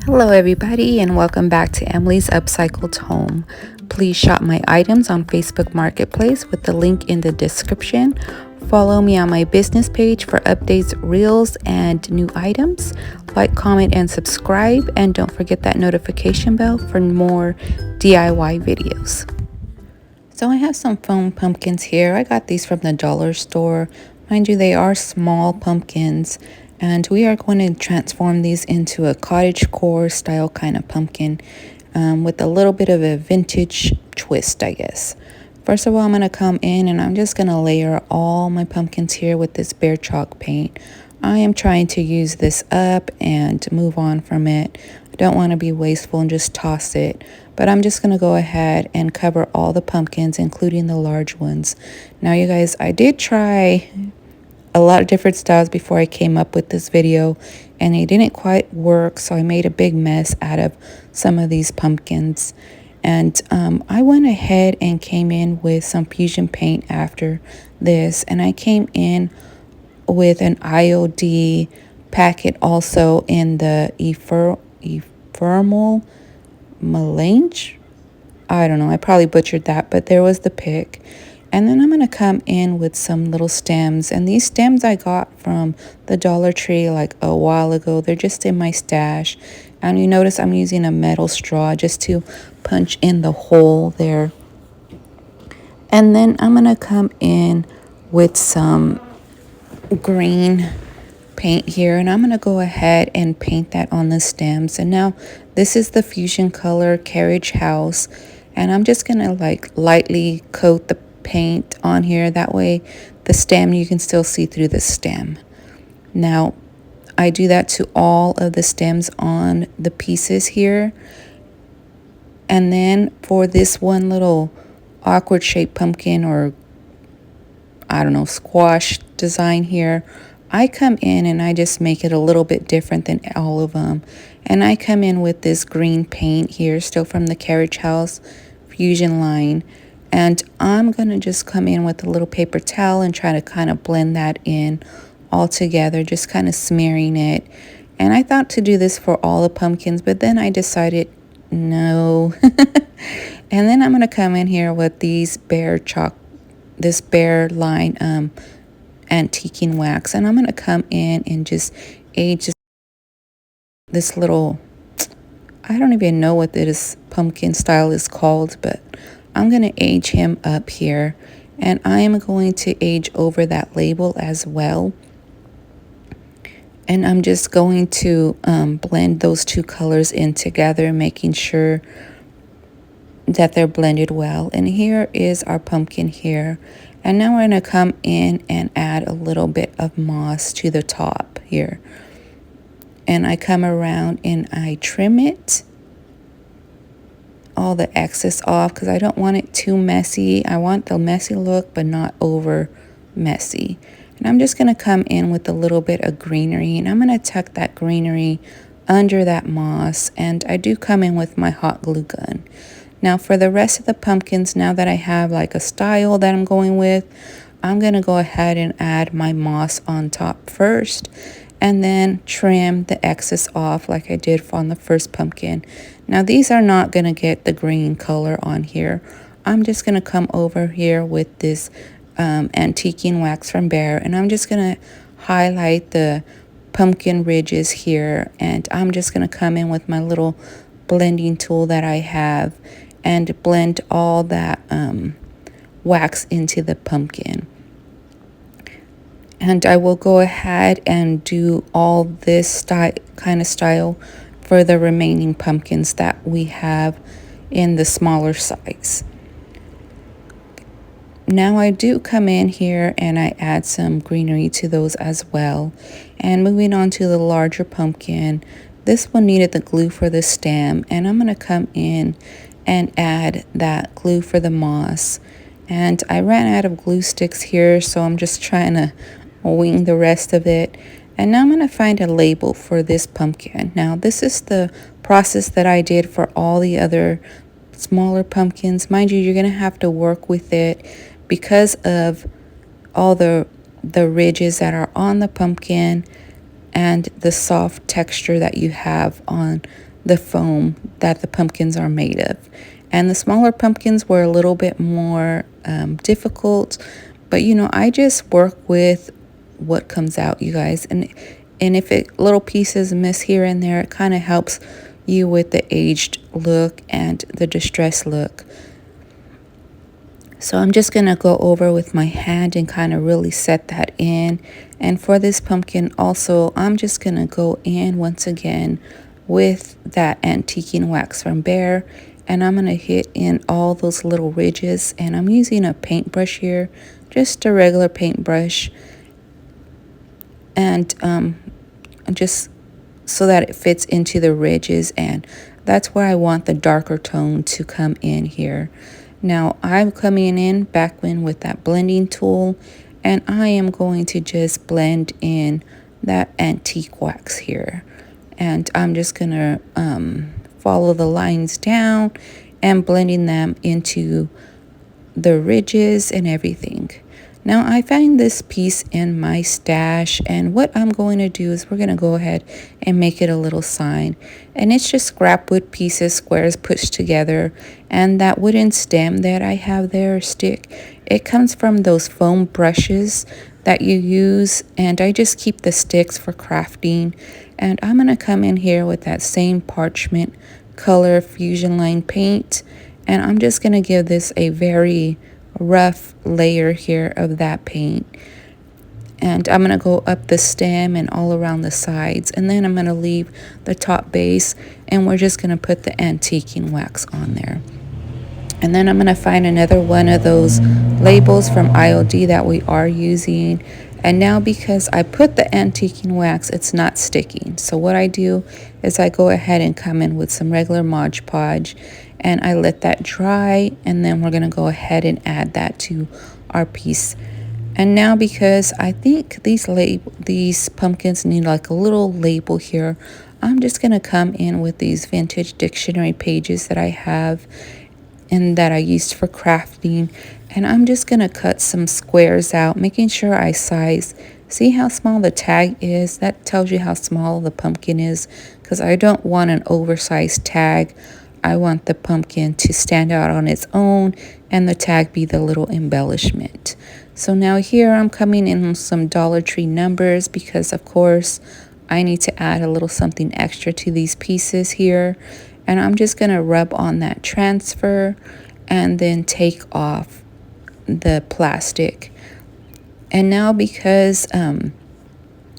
Hello everybody and welcome back to Emily's Upcycled Home. Please shop my items on Facebook Marketplace with the link in the description. Follow me on my business page for updates, reels, and new items. Like, comment, and subscribe, and don't forget that notification bell for more DIY videos. So I have some foam pumpkins here. I got these from the dollar store. Mind you, they are small pumpkins, and we are going to transform these into a cottage core style kind of pumpkin with a little bit of a vintage twist, I guess. First of all, I'm going to come in and I'm just going to layer all my pumpkins here with this Behr chalk paint. I am trying to use this up and move on from it. I don't want to be wasteful and just toss it, but I'm just going to go ahead and cover all the pumpkins, including the large ones. Now, you guys, I did try a lot of different styles before I came up with this video, and it didn't quite work, so I made a big mess out of some of these pumpkins. And I went ahead and came in with some fusion paint after this, and I came in with an IOD packet also in the ephemeral melange. I don't know, I probably butchered that, but there was the pick. And then I'm going to come in with some little stems. And these stems I got from the Dollar Tree like a while ago. They're just in my stash. And you notice I'm using a metal straw just to punch in the hole there. And then I'm going to come in with some green paint here, and I'm going to go ahead and paint that on the stems. And now this is the fusion color Carriage House, and I'm just going to like lightly coat the paint on here. That way the stem, you can still see through the stem. Now I do that to all of the stems on the pieces here. And then for this one little awkward shaped pumpkin, or I don't know, squash design here, I come in and I just make it a little bit different than all of them. And I come in with this green paint here, still from the Carriage House Fusion line. And I'm going to just come in with a little paper towel and try to kind of blend that in all together, just kind of smearing it. And I thought to do this for all the pumpkins, but then I decided no. And then I'm going to come in here with these Behr chalk, this Behr line antiquing wax, and I'm going to come in and just age this little, I don't even know what this pumpkin style is called, but I'm going to age him up here, and I am going to age over that label as well. And I'm just going to blend those two colors in together, making sure that they're blended well. And here is our pumpkin here. And now we're going to come in and add a little bit of moss to the top here. And I come around and I trim it, all the excess off, because I don't want it too messy. I want the messy look, but not over messy. And I'm just going to come in with a little bit of greenery, and I'm going to tuck that greenery under that moss. And I do come in with my hot glue gun. Now for the rest of the pumpkins, now that I have like a style that I'm going with, I'm going to go ahead and add my moss on top first, and then trim the excess off like I did on the first pumpkin. Now these are not going to get the green color on here. I'm just going to come over here with this antiquing wax from Behr, and I'm just going to highlight the pumpkin ridges here, and I'm just going to come in with my little blending tool that I have and blend all that wax into the pumpkin. And I will go ahead and do all this kind of style for the remaining pumpkins that we have in the smaller size. Now I do come in here and I add some greenery to those as well. And moving on to the larger pumpkin, this one needed the glue for the stem, and I'm going to come in and add that glue for the moss. And I ran out of glue sticks here, so I'm just trying to wing the rest of it. And now I'm going to find a label for this pumpkin. Now this is the process that I did for all the other smaller pumpkins. Mind you, you're going to have to work with it because of all the ridges that are on the pumpkin and the soft texture that you have on the foam that the pumpkins are made of. And the smaller pumpkins were a little bit more difficult, but you know, I just work with what comes out, you guys. And if little pieces miss here and there, it kind of helps you with the aged look and the distressed look. So I'm just going to go over with my hand and kind of really set that in. And for this pumpkin also, I'm just going to go in once again with that antiquing wax from Behr. And I'm going to hit in all those little ridges. And I'm using a paintbrush here, just a regular paintbrush. And just so that it fits into the ridges. And that's where I want the darker tone to come in here. Now I'm coming in back in with that blending tool, and I am going to just blend in that antique wax here. And I'm just going to follow the lines down and blending them into the ridges and everything. Now I found this piece in my stash, and what I'm going to do is we're going to go ahead and make it a little sign. And it's just scrap wood pieces, squares pushed together, and that wooden stem that I have there, stick, it comes from those foam brushes that you use, and I just keep the sticks for crafting. And I'm going to come in here with that same parchment color fusion line paint, and I'm just going to give this a very rough layer here of that paint. And I'm going to go up the stem and all around the sides, and then I'm going to leave the top base, and we're just going to put the antiquing wax on there. And then I'm going to find another one of those labels from IZOD that we are using. And now because I put the antiquing wax, it's not sticking. So what I do is I go ahead and come in with some regular Mod Podge, and I let that dry, and then we're going to go ahead and add that to our piece. And now because I think these pumpkins need like a little label here, I'm just going to come in with these vintage dictionary pages that I have and that I used for crafting. And I'm just going to cut some squares out, making sure I size. See how small the tag is? That tells you how small the pumpkin is, because I don't want an oversized tag. I want the pumpkin to stand out on its own and the tag be the little embellishment. So now here I'm coming in with some Dollar Tree numbers, because of course I need to add a little something extra to these pieces here. And I'm just going to rub on that transfer and then take off the plastic. And now because I'm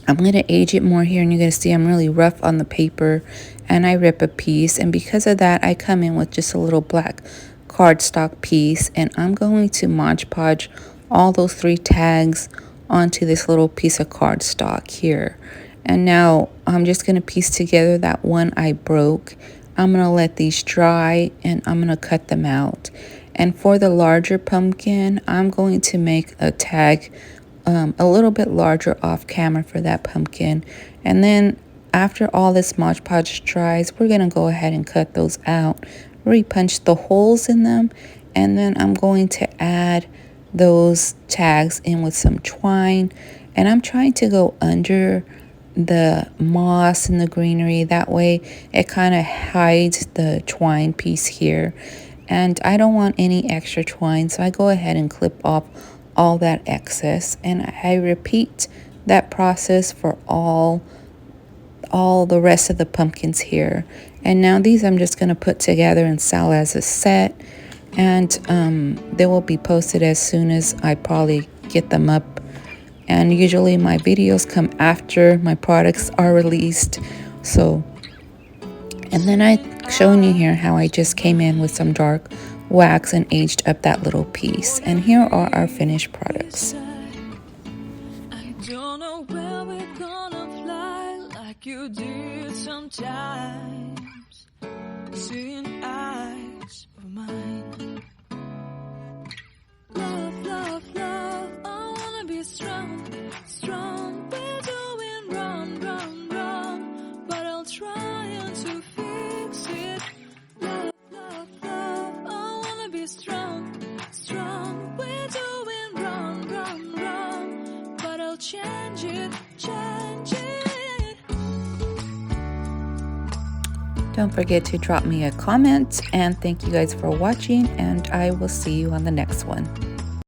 going to age it more here, and you're going to see I'm really rough on the paper, and I rip a piece, and because of that I come in with just a little black cardstock piece, and I'm going to Mod Podge all those 3 tags onto this little piece of cardstock here. And now I'm just going to piece together that one I broke. I'm going to let these dry, and I'm going to cut them out. And for the larger pumpkin, I'm going to make a tag a little bit larger off camera for that pumpkin. And then after all this Mod Podge dries, we're going to go ahead and cut those out, re-punch the holes in them, and then I'm going to add those tags in with some twine. And I'm trying to go under the moss and the greenery, that way it kind of hides the twine piece here. And I don't want any extra twine, so I go ahead and clip off all that excess, and I repeat that process for all the rest of the pumpkins here. And now these I'm just going to put together and sell as a set, and they will be posted as soon as I probably get them up. And usually my videos come after my products are released. So, and then I'm showing you here how I just came in with some dark wax and aged up that little piece. And here are our finished products. I don't know where we're gonna fly like you did sometimes, seeing eyes of mine. Love, love, love, I wanna be strong, strong. We're doing wrong, wrong, wrong, but I'll try to fix it. Love, love, love, I wanna be strong, strong. We're doing wrong, wrong, wrong, but I'll change it, change it. Don't forget to drop me a comment, and thank you guys for watching, and I will see you on the next one.